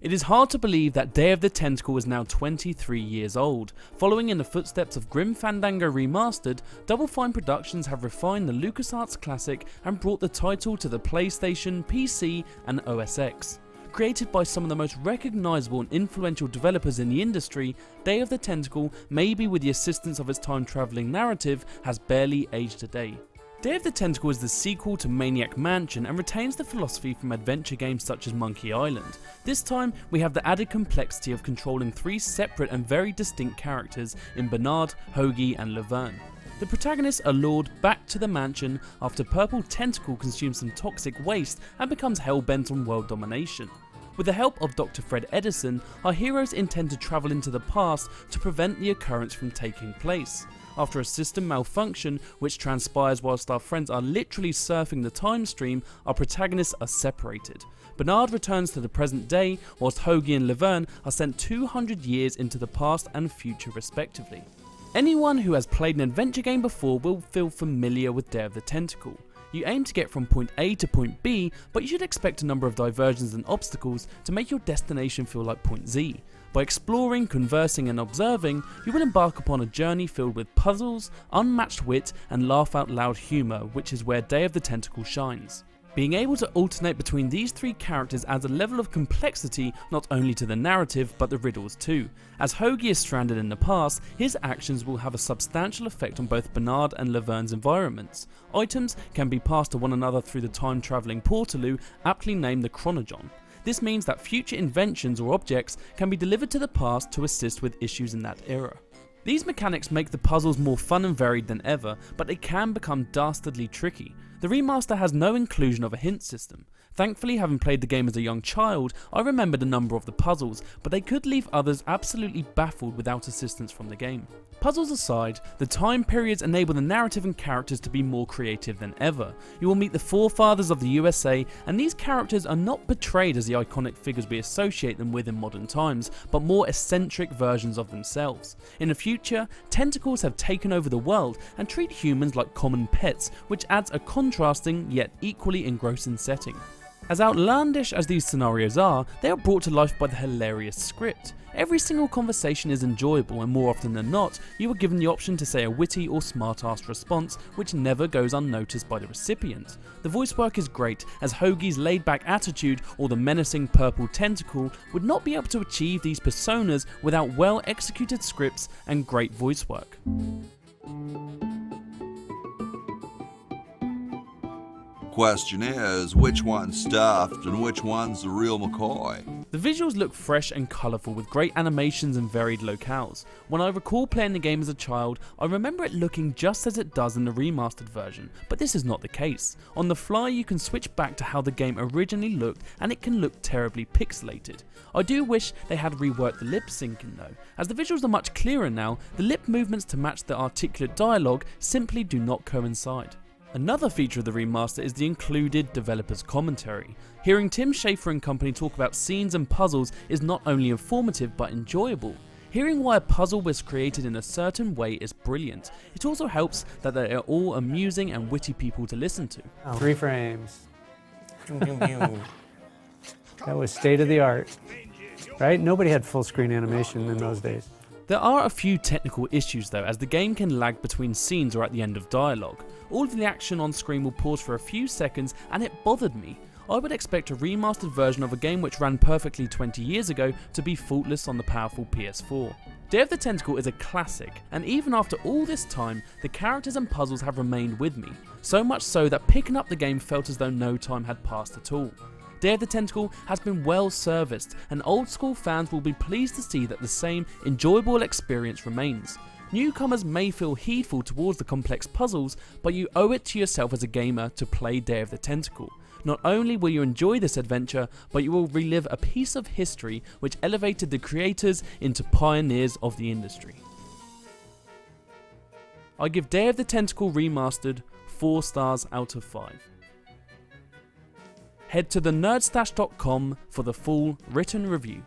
It is hard to believe that Day of the Tentacle is now 23 years old. Following in the footsteps of Grim Fandango Remastered, Double Fine Productions have refined the LucasArts classic and brought the title to the PlayStation, PC and OS X. Created by some of the most recognisable and influential developers in the industry, Day of the Tentacle, maybe with the assistance of its time-travelling narrative, has barely aged a day. Day of the Tentacle is the sequel to Maniac Mansion and retains the philosophy from adventure games such as Monkey Island. This time, we have the added complexity of controlling three separate and very distinct characters in Bernard, Hoagie and Laverne. The protagonists are lured back to the mansion after Purple Tentacle consumes some toxic waste and becomes hell-bent on world domination. With the help of Dr. Fred Edison, our heroes intend to travel into the past to prevent the occurrence from taking place. After a system malfunction, which transpires whilst our friends are literally surfing the time stream, our protagonists are separated. Bernard returns to the present day, whilst Hoagie and Laverne are sent 200 years into the past and future respectively. Anyone who has played an adventure game before will feel familiar with Day of the Tentacle. You aim to get from point A to point B, but you should expect a number of diversions and obstacles to make your destination feel like point Z. By exploring, conversing and observing, you will embark upon a journey filled with puzzles, unmatched wit and laugh out loud humour, which is where Day of the Tentacle shines. Being able to alternate between these three characters adds a level of complexity not only to the narrative but the riddles too. As Hoagie is stranded in the past, his actions will have a substantial effect on both Bernard and Laverne's environments. Items can be passed to one another through the time-travelling Portaloo, aptly named the Chronogon. This means that future inventions or objects can be delivered to the past to assist with issues in that era. These mechanics make the puzzles more fun and varied than ever, but they can become dastardly tricky. The remaster has no inclusion of a hint system. Thankfully, having played the game as a young child, I remembered a number of the puzzles, but they could leave others absolutely baffled without assistance from the game. Puzzles aside, the time periods enable the narrative and characters to be more creative than ever. You will meet the forefathers of the USA, and these characters are not portrayed as the iconic figures we associate them with in modern times, but more eccentric versions of themselves. In the future, tentacles have taken over the world and treat humans like common pets, which adds a contrasting yet equally engrossing setting. As outlandish as these scenarios are, they are brought to life by the hilarious script. Every single conversation is enjoyable, and more often than not, you are given the option to say a witty or smart-assed response which never goes unnoticed by the recipient. The voice work is great, as Hoagie's laid-back attitude or the menacing Purple Tentacle would not be able to achieve these personas without well-executed scripts and great voice work. Question is, which one's stuffed and which one's the real McCoy? The visuals look fresh and colourful with great animations and varied locales. When I recall playing the game as a child, I remember it looking just as it does in the remastered version, but this is not the case. On the fly you can switch back to how the game originally looked and it can look terribly pixelated. I do wish they had reworked the lip syncing though. As the visuals are much clearer now, the lip movements to match the articulate dialogue simply do not coincide. Another feature of the remaster is the included developer's commentary. Hearing Tim Schafer and company talk about scenes and puzzles is not only informative but enjoyable. Hearing why a puzzle was created in a certain way is brilliant. It also helps that they are all amusing and witty people to listen to. 3 frames. That was state of the art, right? Nobody had full screen animation in those days. There are a few technical issues though, as the game can lag between scenes or at the end of dialogue. All of the action on screen will pause for a few seconds and it bothered me. I would expect a remastered version of a game which ran perfectly 20 years ago to be faultless on the powerful PS4. Day of the Tentacle is a classic, and even after all this time, the characters and puzzles have remained with me, so much so that picking up the game felt as though no time had passed at all. Day of the Tentacle has been well serviced, and old school fans will be pleased to see that the same enjoyable experience remains. Newcomers may feel heedful towards the complex puzzles, but you owe it to yourself as a gamer to play Day of the Tentacle. Not only will you enjoy this adventure, but you will relive a piece of history which elevated the creators into pioneers of the industry. I give Day of the Tentacle Remastered 4 stars out of 5. Head to thenerdstash.com for the full written review.